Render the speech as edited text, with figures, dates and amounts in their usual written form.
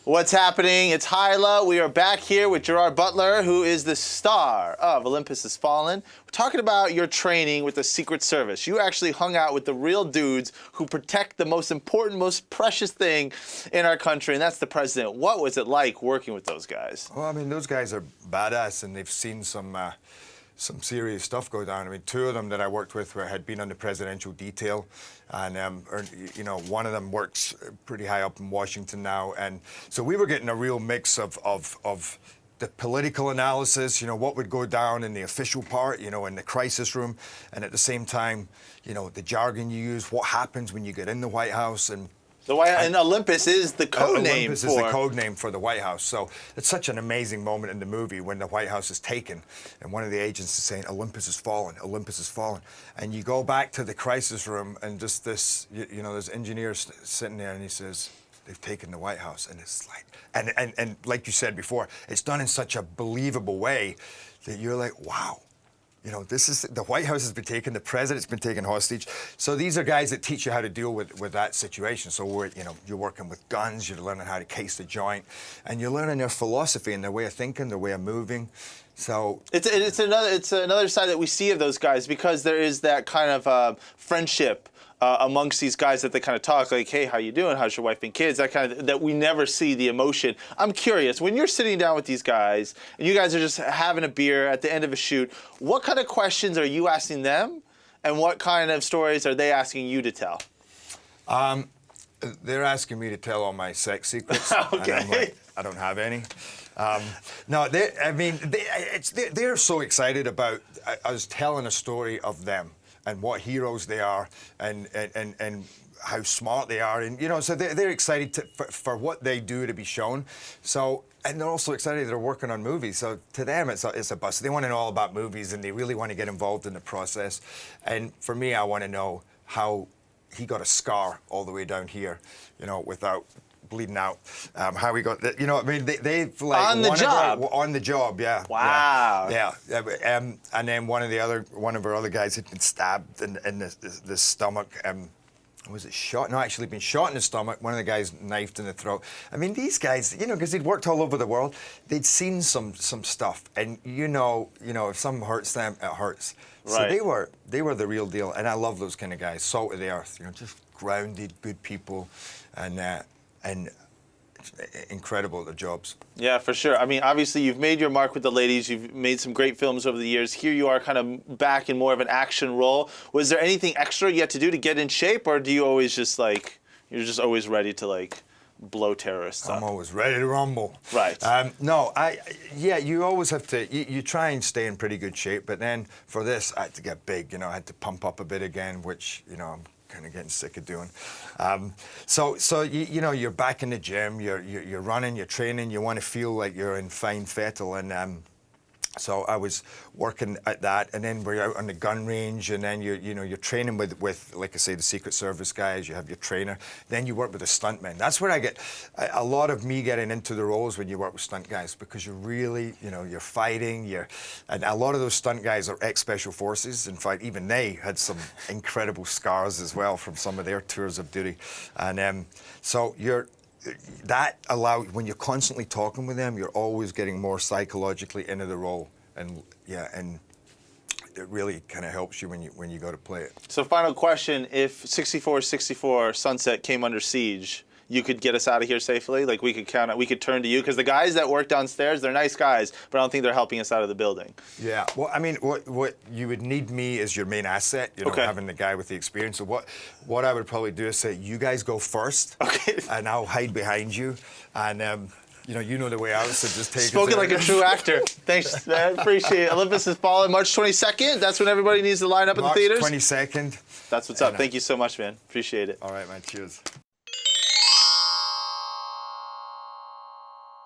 What's happening? It's Hyla. We are back here with Gerard Butler, who is the star of Olympus Has Fallen. We're talking about your training with the Secret Service. You actually hung out with the real dudes who protect the most important, most precious thing in our country, and that's the president. What was it like working with those guys? Well, I mean, those guys are badass, and they've seen some serious stuff go down. I mean, two of them that I worked with had been on the presidential detail, and you know, one of them works pretty high up in Washington now, and so we were getting a real mix of the political analysis, you know, what would go down in the official part, you know, in the crisis room, and at the same time, you know, the jargon you use, what happens when you get in the White House, and Olympus is the code name Olympus is the code name for the White House. So it's such an amazing moment in the movie when the White House is taken and one of the agents is saying, Olympus has fallen, Olympus has fallen. And you go back to the crisis room and just this, you know, there's engineers sitting there and he says, they've taken the White House. And it's like, and like you said before, it's done in such a believable way that you're like, wow. You know, this is, the White House has been taken, the president's been taken hostage. So these are guys that teach you how to deal with that situation. So you know, you're working with guns, you're learning how to case the joint, and you're learning their philosophy and their way of thinking, their way of moving. So it's another side that we see of those guys, because there is that kind of friendship amongst these guys that they kind of talk like, hey, how you doing? How's your wife and kids? That kind of, that we never see the emotion. I'm curious, when you're sitting down with these guys and you guys are just having a beer at the end of a shoot, what kind of questions are you asking them, and what kind of stories are they asking you to tell? They're asking me to tell all my sex secrets. Okay. And I'm like, I don't have any. No, they're so excited about us telling a story of them and what heroes they are, and how smart they are, and you know, so they're excited for what they do to be shown. So, and they're also excited they're working on movies. So to them, it's a buzz. They want to know all about movies, and they really want to get involved in the process. And for me, I want to know how he got a scar all the way down here, you know, without bleeding out. How we got that, you know what I mean? They've like on the job. On the job, yeah. Wow. Yeah. And then one of our other guys had been stabbed in the stomach. Was it shot? No, actually been shot in the stomach. One of the guys knifed in the throat. I mean, these guys, you know, because they'd worked all over the world, they'd seen some stuff, and you know, if something hurts them, it hurts. Right. So they were the real deal, and I love those kind of guys, salt of the earth, you know, just grounded, good people, and incredible at their jobs. Yeah, for sure. I mean, obviously, you've made your mark with the ladies. You've made some great films over the years. Here you are kind of back in more of an action role. Was there anything extra you had to do to get in shape, or do you always just like, you're just always ready to like blow terrorists up? I'm always ready to rumble. Right. No, you always have to, you try and stay in pretty good shape, but then for this, I had to get big, you know, I had to pump up a bit again, which, you know, I'm kind of getting sick of doing. So you know, you're back in the gym, you're running, you're training, you want to feel like you're in fine fettle, and so I was working at that, and then we're out on the gun range, and then you're training with like I say, the Secret Service guys. You have your trainer, then you work with the stuntmen. That's where I get a lot of me getting into the roles, when you work with stunt guys, because you're really, you know, you're fighting, and a lot of those stunt guys are ex-special forces. In fact, even they had some incredible scars as well from some of their tours of duty, and so that allows, when you're constantly talking with them, you're always getting more psychologically into the role, and it really kind of helps you when you go to play it. So final question, if 6464 Sunset came under siege, you could get us out of here safely? Like, we could turn to you, because the guys that work downstairs, they're nice guys, but I don't think they're helping us out of the building. Yeah, well, I mean, what you would need me as your main asset, you know, okay, having the guy with the experience. So what I would probably do is say, you guys go first, okay, and I'll hide behind you, and you know the way out, so just take it. Spoken like a true actor. Thanks, man. Appreciate it. Olympus Has Fallen, March 22nd. That's when everybody needs to line up in the theaters. March 22nd. That's what's up. Thank you so much, man. Appreciate it. All right, man. Cheers.